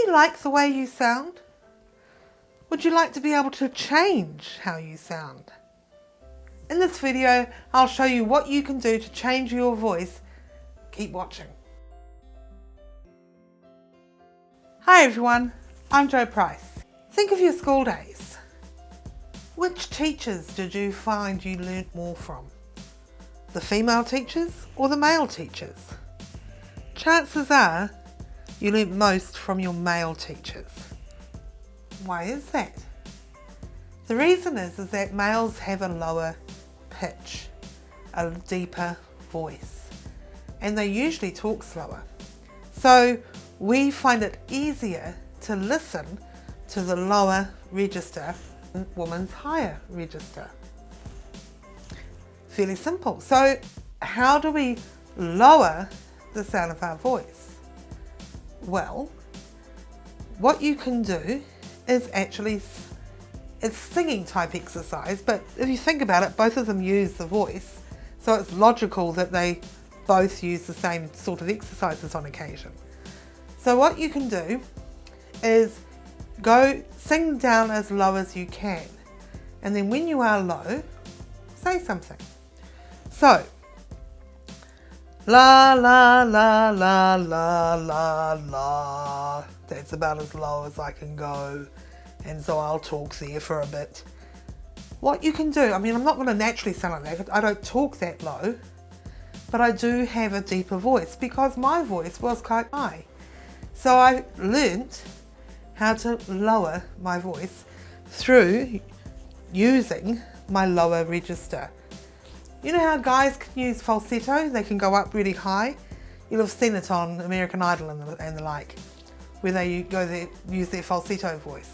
you like the way you sound? Would you like to be able to change how you sound? In this video, I'll show you what you can do to change your voice. Keep watching. Hi everyone, I'm Jo Price. Think of your school days. Which teachers did you find you learnt more from? The female teachers or the male teachers? Chances are you learnt most from your male teachers. Why is that? The reason is that males have a lower pitch, a deeper voice, and they usually talk slower. So we find it easier to listen to the lower register than woman's higher register. Fairly simple. So how do we lower the sound of our voice? Well, what you can do is actually, it's singing type exercise, but if you think about it, both of them use the voice, so it's logical that they both use the same sort of exercises on occasion. So what you can do is go sing down as low as you can, and then when you are low, say something. So, la la la la la la la. That's about as low as I can go, and so I'll talk there for a bit. What you can do, I mean, I'm not going to naturally sound like that. I don't talk that low, but I do have a deeper voice because my voice was quite high. So I learnt how to lower my voice through using my lower register. You know how guys can use falsetto? They can go up really high. You'll have seen it on American Idol and the like, where they use their falsetto voice.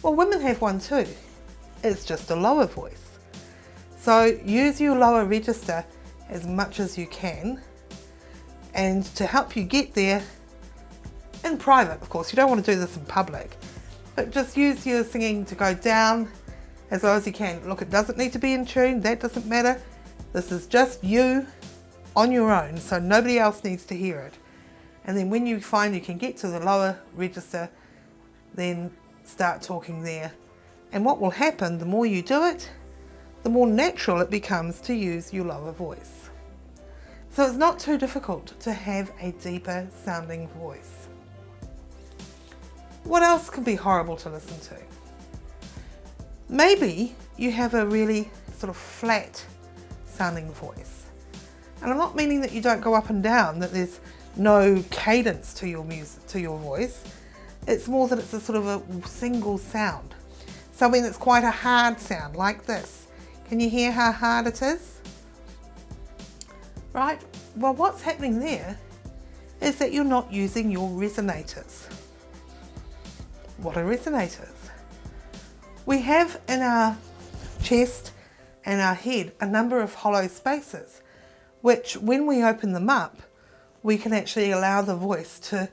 Well, women have one too. It's just a lower voice. So use your lower register as much as you can, and to help you get there in private, of course, you don't want to do this in public, but just use your singing to go down as low as you can. Look, it doesn't need to be in tune, that doesn't matter. This is just you on your own, so nobody else needs to hear it. And then when you find you can get to the lower register, then start talking there. And what will happen, the more you do it, the more natural it becomes to use your lower voice. So it's not too difficult to have a deeper sounding voice. What else can be horrible to listen to? Maybe you have a really sort of flat sounding voice. And I'm not meaning that you don't go up and down, that there's no cadence to your music, to your voice. It's more that it's a sort of a single sound. Something that's quite a hard sound, like this. Can you hear how hard it is? Right? Well, what's happening there is that you're not using your resonators. What are resonators? We have in our chest and our head a number of hollow spaces, which when we open them up, we can actually allow the voice to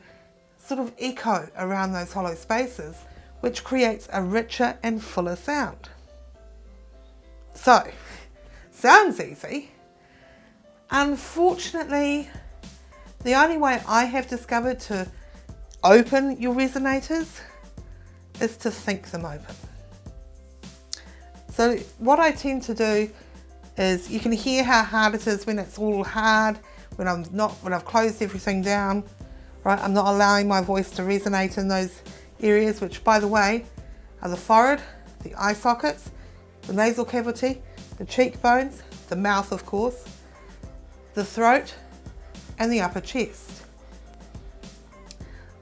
sort of echo around those hollow spaces, which creates a richer and fuller sound. So, sounds easy. Unfortunately, the only way I have discovered to open your resonators is to think them open. So what I tend to do is, you can hear how hard it is when it's all hard, when I've closed everything down, right? I'm not allowing my voice to resonate in those areas, which by the way are the forehead, the eye sockets, the nasal cavity, the cheekbones, the mouth of course, the throat and the upper chest.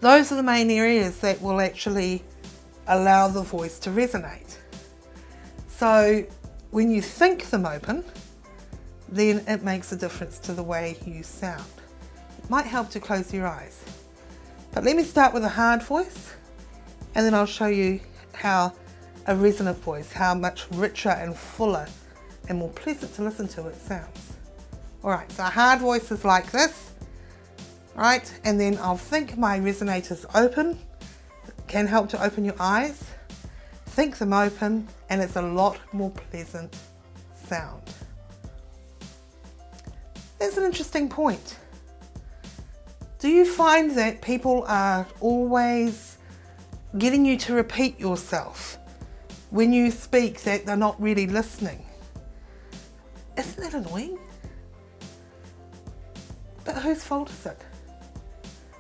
Those are the main areas that will actually allow the voice to resonate. So when you think them open, then it makes a difference to the way you sound. It might help to close your eyes. But let me start with a hard voice, and then I'll show you how a resonant voice, how much richer and fuller and more pleasant to listen to it sounds. Alright, so a hard voice is like this, right? And then I'll think my resonators open. It can help to open your eyes. Think them open, and it's a lot more pleasant sound. There's an interesting point. Do you find that people are always getting you to repeat yourself when you speak that they're not really listening. Isn't that annoying? But whose fault is it?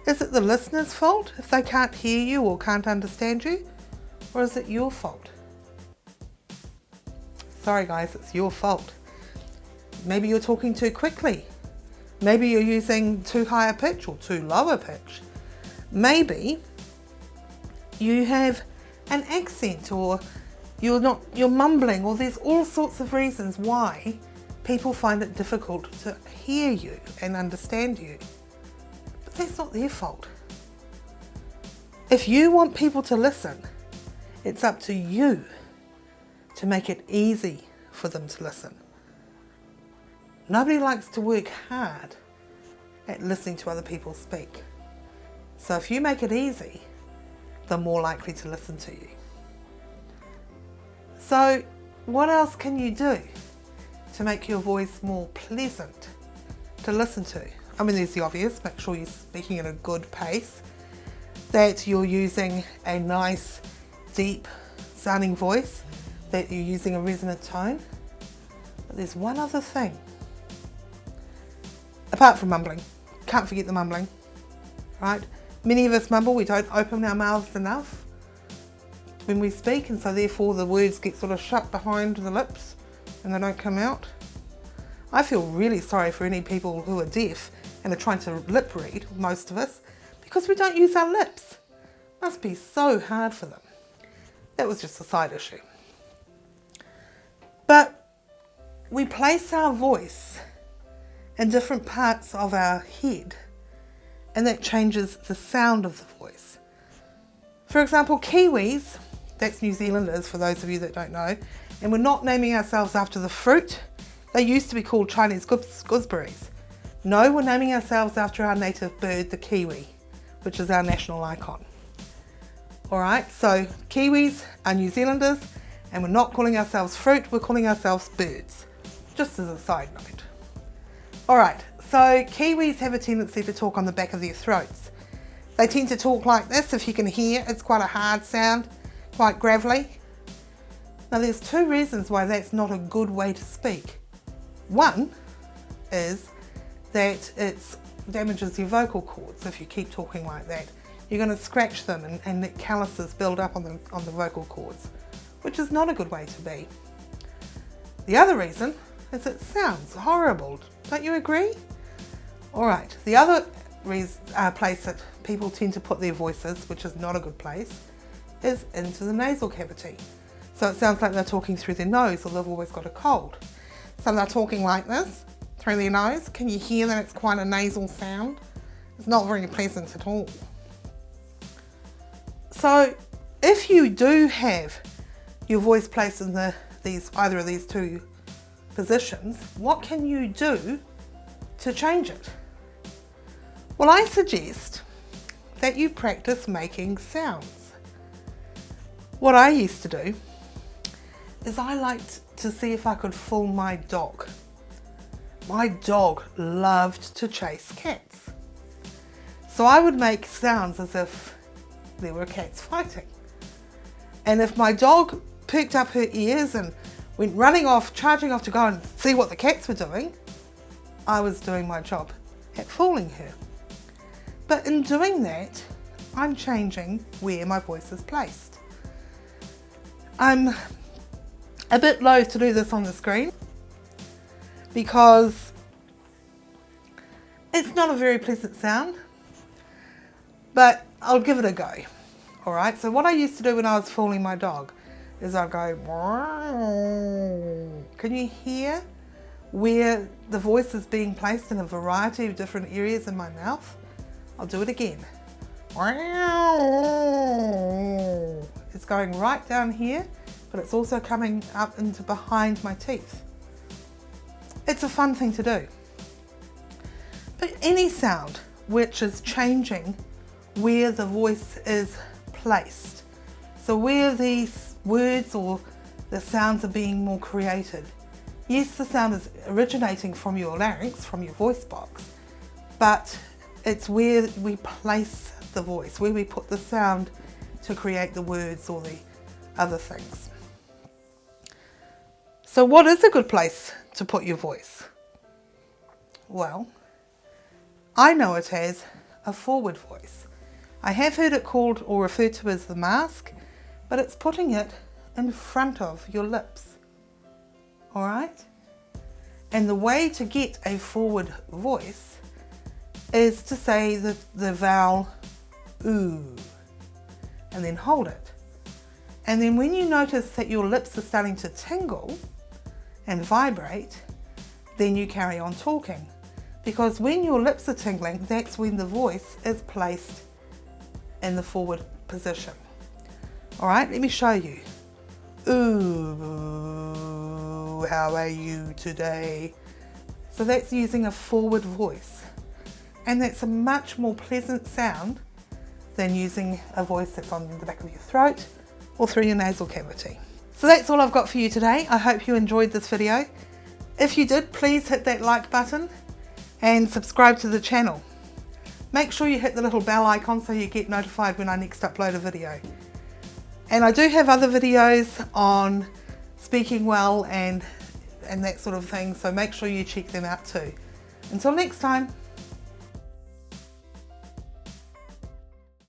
Is it the listener's fault if they can't hear you or can't understand you? Or is it your fault? Sorry guys, it's your fault. Maybe you're talking too quickly. Maybe you're using too high a pitch or too low a pitch. Maybe you have an accent, or you're mumbling, or there's all sorts of reasons why people find it difficult to hear you and understand you. But that's not their fault. If you want people to listen, it's up to you to make it easy for them to listen. Nobody likes to work hard at listening to other people speak. So if you make it easy, they're more likely to listen to you. So what else can you do to make your voice more pleasant to listen to? I mean, there's the obvious. Make sure you're speaking at a good pace, that you're using a nice, deep sounding voice, that you're using a resonant tone. But there's one other thing. Apart from mumbling, can't forget the mumbling, right? Many of us mumble, we don't open our mouths enough when we speak, and so therefore the words get sort of shut behind the lips and they don't come out. I feel really sorry for any people who are deaf and are trying to lip read, most of us, because we don't use our lips. Must be so hard for them. That was just a side issue. But we place our voice in different parts of our head, and that changes the sound of the voice. For example, Kiwis, that's New Zealanders for those of you that don't know, and we're not naming ourselves after the fruit. They used to be called Chinese gooseberries. No, we're naming ourselves after our native bird, the kiwi, which is our national icon. Alright, so Kiwis are New Zealanders, and we're not calling ourselves fruit, we're calling ourselves birds, just as a side note. Alright, so Kiwis have a tendency to talk on the back of their throats. They tend to talk like this. If you can hear, it's quite a hard sound, quite gravelly. Now there's two reasons why that's not a good way to speak. One is that it damages your vocal cords if you keep talking like that. You're going to scratch them and let calluses build up on the vocal cords, which is not a good way to be. The other reason is it sounds horrible. Don't you agree? Alright, the other place that people tend to put their voices, which is not a good place, is into the nasal cavity. So it sounds like they're talking through their nose, or they've always got a cold. So they're talking like this, through their nose. Can you hear that it's quite a nasal sound? It's not very pleasant at all. So if you do have your voice placed in either of these two positions, what can you do to change it? Well, I suggest that you practice making sounds. What I used to do is I liked to see if I could fool my dog. My dog loved to chase cats. So I would make sounds as if there were cats fighting. And if my dog perked up her ears and went running off, charging off to go and see what the cats were doing, I was doing my job at fooling her. But in doing that, I'm changing where my voice is placed. I'm a bit loath to do this on the screen because it's not a very pleasant sound, but I'll give it a go. Alright, so what I used to do when I was fooling my dog is I'd go, can you hear where the voice is being placed in a variety of different areas in my mouth? I'll do it again. It's going right down here, but it's also coming up into behind my teeth. It's a fun thing to do. But any sound which is changing where the voice is placed, so where these words or the sounds are being more created. Yes, the sound is originating from your larynx, from your voice box, but it's where we place the voice, where we put the sound to create the words or the other things. So what is a good place to put your voice? Well, I know it as a forward voice. I have heard it called or referred to as the mask, but it's putting it in front of your lips. All right? And the way to get a forward voice is to say the vowel ooh, and then hold it. And then when you notice that your lips are starting to tingle and vibrate, then you carry on talking. Because when your lips are tingling, that's when the voice is placed in the forward position. All right, let me show you. Ooh, how are you today? So that's using a forward voice. And that's a much more pleasant sound than using a voice that's on the back of your throat or through your nasal cavity. So that's all I've got for you today. I hope you enjoyed this video. If you did, please hit that like button and subscribe to the channel. Make sure you hit the little bell icon so you get notified when I next upload a video. And I do have other videos on speaking well and that sort of thing, so make sure you check them out too. Until next time.